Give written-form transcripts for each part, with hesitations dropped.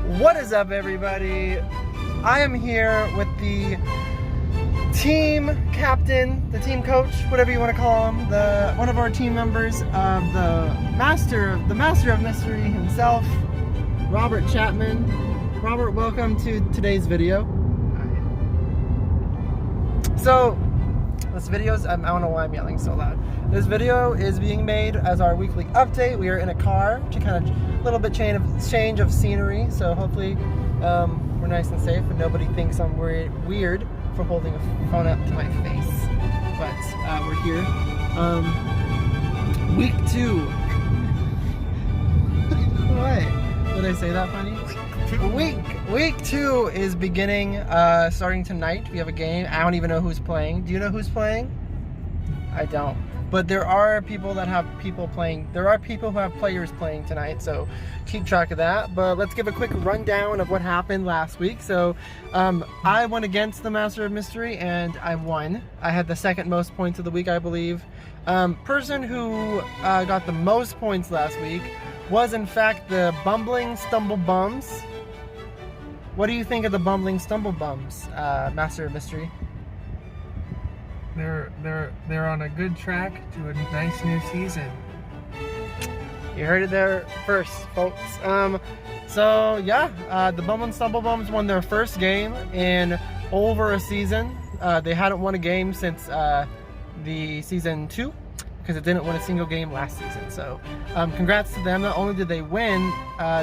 What is up, everybody? I am here with the team captain, the team coach, whatever you want to call him, one of our team members of the master of mystery himself, Robert Chapman. Robert, welcome to today's video. So, this video is, I don't know why I'm yelling so loud. This video is being made as our weekly update. We are in a car to kind of a little bit change of scenery, so hopefully we're nice and safe and nobody thinks I'm weird for holding a phone up to my face. But we're here. Week 2. What? Did I say that funny? Week 2 is beginning, starting tonight. We have a game. I don't even know who's playing. Do you know who's playing? I don't. But there are people that have people playing. There are people who have players playing tonight, so keep track of that. But let's give a quick rundown of what happened last week. So I went against the Master of Mystery and I won. I had the second most points of the week, I believe. Person who got the most points last week was in fact the Bumbling Stumblebums. What do you think of the Bumbling Stumblebums, Master of Mystery? They're on a good track to a nice new season. You heard it there first, folks. So yeah, the Bumbling Stumblebums won their first game in over a season. They hadn't won a game since the season 2. Because it didn't win a single game last season. So congrats to them. Not only did they win,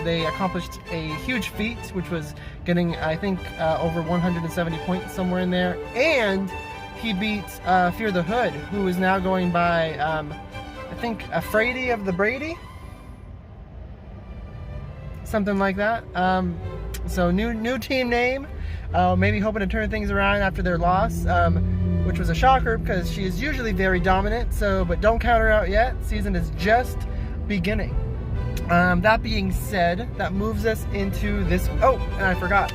they accomplished a huge feat, which was getting, I think, over 170 points, somewhere in there. And he beat Fear the Hood, who is now going by, I think, Afraidy of the Brady? Something like that. So new team name. Maybe hoping to turn things around after their loss. Which was a shocker because she is usually very dominant, but don't count her out yet. Season is just beginning. That being said, that moves us into this. Oh, and I forgot.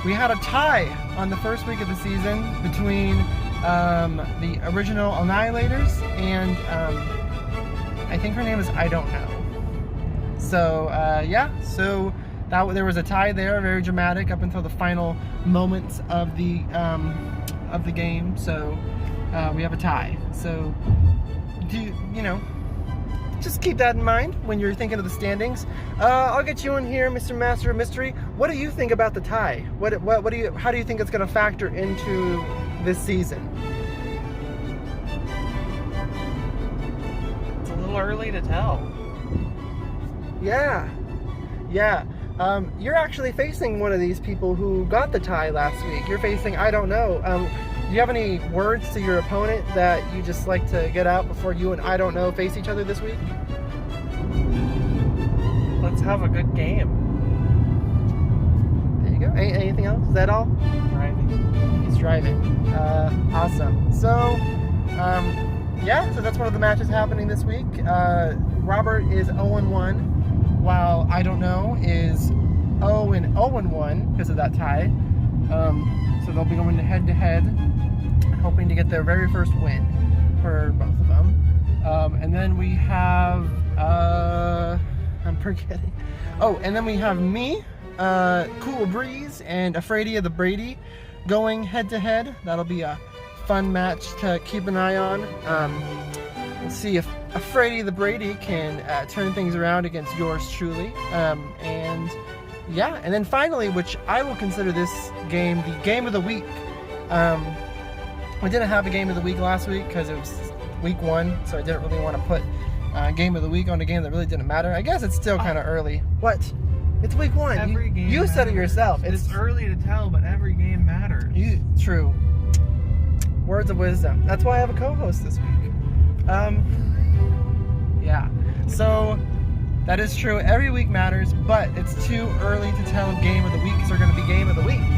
We had a tie on the first week of the season between the original Annihilators and I think her name is I Don't Know. So yeah, so there was a tie there, very dramatic up until the final moments of the game. So we have a tie. So just keep that in mind when you're thinking of the standings. I'll get you in here, Mr. Master of Mystery. What do you think about the tie? How do you think it's going to factor into this season? It's a little early to tell. Yeah. You're actually facing one of these people who got the tie last week. You're facing I Don't Know. Do you have any words to your opponent that you just like to get out before you and I Don't Know face each other this week? Let's have a good game. There you go. Anything else? Is that all? Driving. He's driving. Awesome. So, yeah, so that's one of the matches happening this week. Robert is 0-1. While I Don't Know is 0-1 because of that tie. So they'll be going head-to-head, hoping to get their very first win for both of them. And then we have, I'm forgetting. Oh, and then we have me, Cool Breeze, and Afraidy of the Brady going head-to-head. That'll be a fun match to keep an eye on. We'll see if Afraidy the Brady can turn things around against yours truly. And yeah, and then finally, which I will consider this game the game of the week. We didn't have a game of the week last week because it was week 1, so I didn't really want to put game of the week on a game that really didn't matter. I guess it's still kind of early. What? It's week 1. Every game you said it yourself. It's early to tell, but every game matters. True. Words of wisdom. That's why I have a co-host this week. Yeah, so that is true. Every week matters, but it's too early to tell if game of the weeks are going to be game of the weeks. You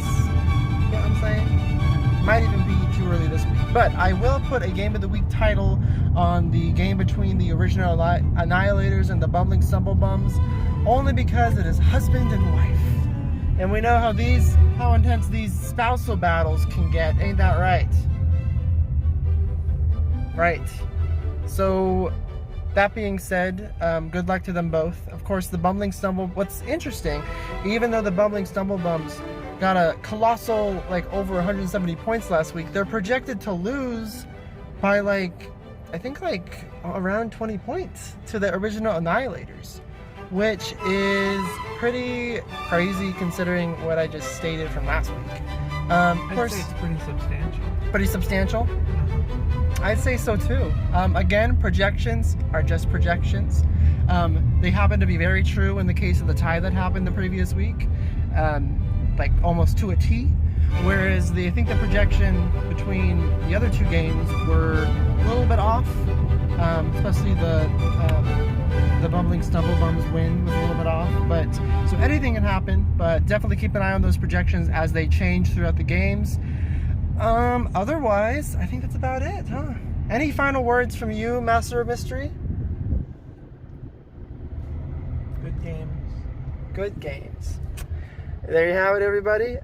know what I'm saying? Might even be too early this week. But I will put a game of the week title on the game between the original Annihilators and the Bumbling Stumblebums, only because it is husband and wife. And we know how intense these spousal battles can get. Ain't that right? Right. So that being said, good luck to them both. Of course, the Bumbling Stumble, what's interesting, even though the Bumbling Stumble Bums got a colossal, like, over 170 points last week, they're projected to lose by, like, I think, like, around 20 points to the original Annihilators, which is pretty crazy considering what I just stated from last week. Of course, I'd say it's pretty substantial. Pretty substantial? I'd say so too. Again, projections are just projections. They happen to be very true in the case of the tie that happened the previous week, like almost to a T. Whereas I think the projection between the other two games were a little bit off, especially the Bumbling Stumble Bums win was a little bit off. But so anything can happen, but definitely keep an eye on those projections as they change throughout the games. Otherwise, I think that's about it, huh? Any final words from you, Master of Mystery? Good games. Good games. There you have it, everybody.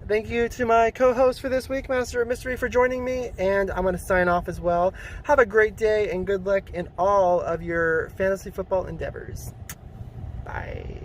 Thank you to my co-host for this week, Master of Mystery, for joining me, and I'm going to sign off as well. Have a great day and good luck in all of your fantasy football endeavors. Bye.